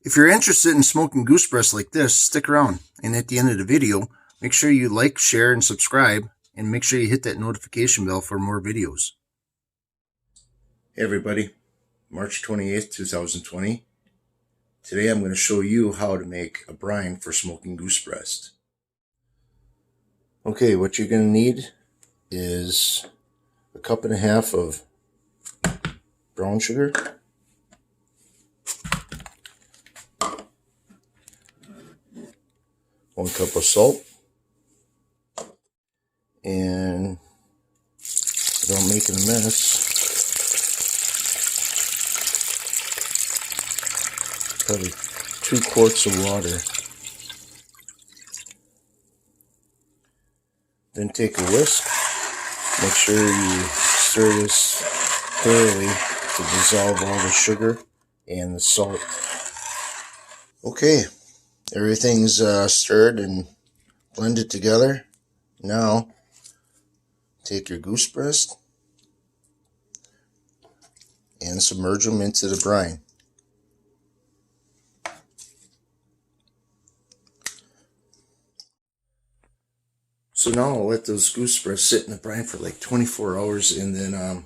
If you're interested in smoking goose breasts like this, stick around, and at the end of the video, make sure you like, share, and subscribe, and make sure you hit that notification bell for more videos. Hey everybody, March 28th, 2020. Today I'm going to show you how to make a brine for smoking goose breast. Okay, what you're going to need is a cup and a half of brown sugar, 1 cup of salt, and without making a mess, probably 2 quarts of water. Then take a whisk. Make sure you stir this thoroughly to dissolve all the sugar and the salt. Okay, everything's stirred and blended together. Now, take your goose breast and submerge them into the brine. So now I'll let those goose breasts sit in the brine for like 24 hours, and then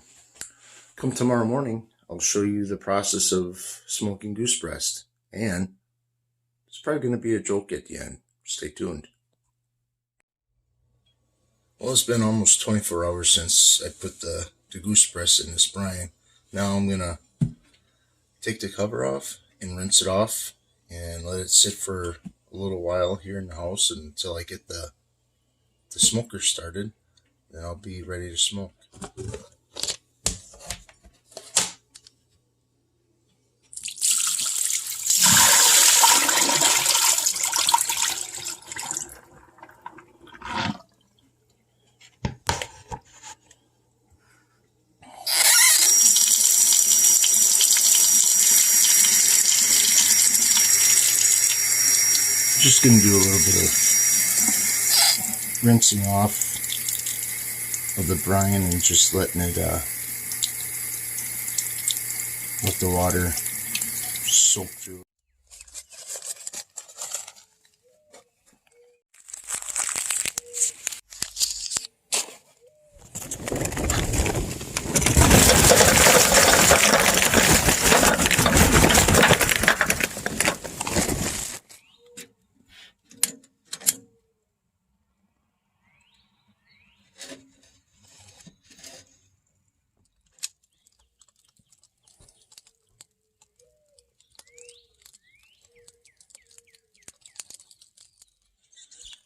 come tomorrow morning, I'll show you the process of smoking goose breast. And it's probably going to be a joke at the end. Stay tuned. Well, it's been almost 24 hours since I put the goose breast in this brine. Now I'm going to take the cover off and rinse it off and let it sit for a little while here in the house until I get the smoker started. Then I'll be ready to smoke. Just going to do a little bit of rinsing off of the brine and just letting it let the water soak through.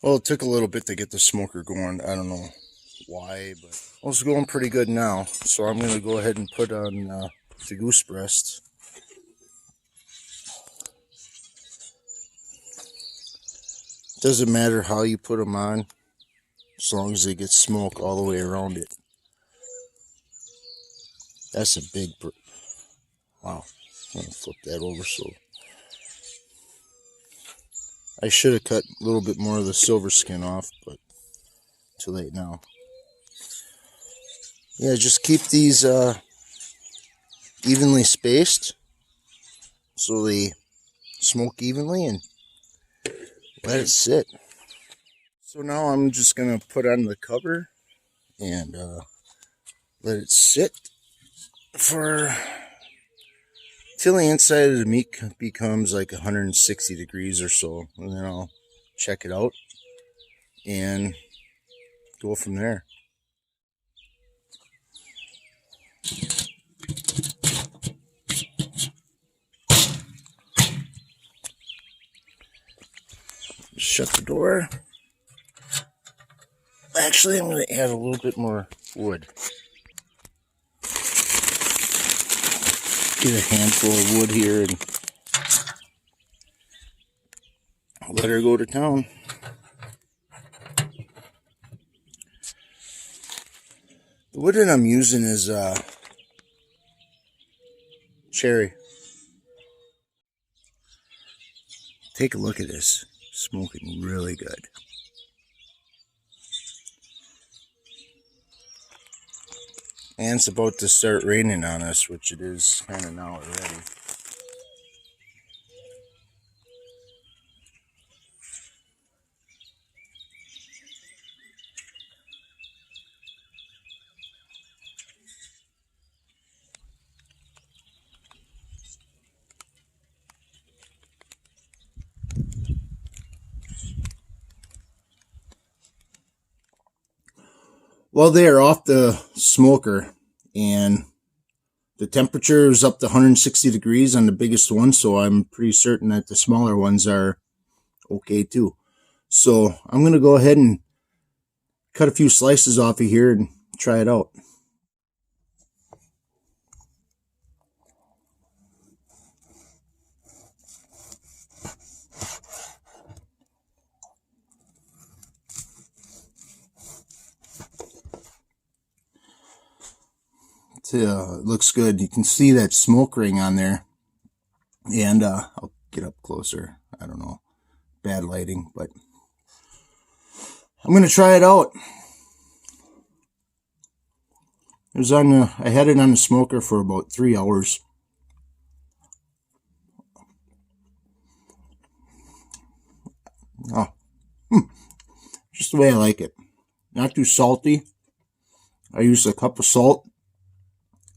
Well, it took a little bit to get the smoker going. I don't know why, but it's going pretty good now. So I'm going to go ahead and put on the goose breast. Doesn't matter how you put them on, as long as they get smoke all the way around it. That's a big wow. I'm going to flip that over so I should have cut a little bit more of the silver skin off, but too late now. Yeah, just keep these evenly spaced so they smoke evenly and let it sit. So now I'm just going to put on the cover and let it sit for till the inside of the meat becomes like 160 degrees or so, and then I'll check it out and go from there. Shut the door. Actually, I'm going to add a little bit more wood. Get a handful of wood here and let her go to town. The wood that I'm using is cherry. Take a look at this. Smoking really good. And it's about to start raining on us, which it is kind of now already. Well, they are off the smoker, and the temperature is up to 160 degrees on the biggest one, so I'm pretty certain that the smaller ones are okay too. So I'm going to go ahead and cut a few slices off of here and try it out. It looks good. You can see that smoke ring on there. And I'll get up closer. I don't know. Bad lighting, but I'm going to try it out. I had it on the smoker for about 3 hours. Oh, just the way I like it. Not too salty. I used a cup of salt,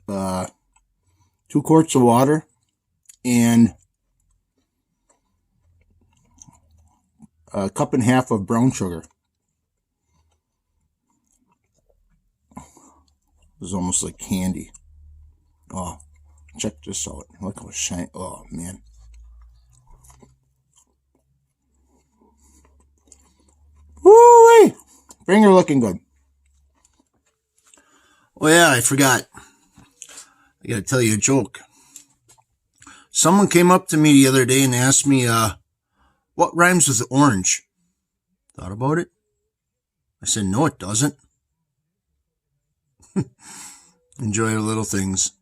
2 quarts of water, and a cup and a half of brown sugar. It was almost like candy. Oh, check this out. Look how shiny. Oh, man. Woo-wee! Finger looking good. Oh, yeah, I forgot. I gotta tell you a joke. Someone came up to me the other day and asked me, what rhymes with orange? Thought about it. I said, no, it doesn't. Enjoy the little things.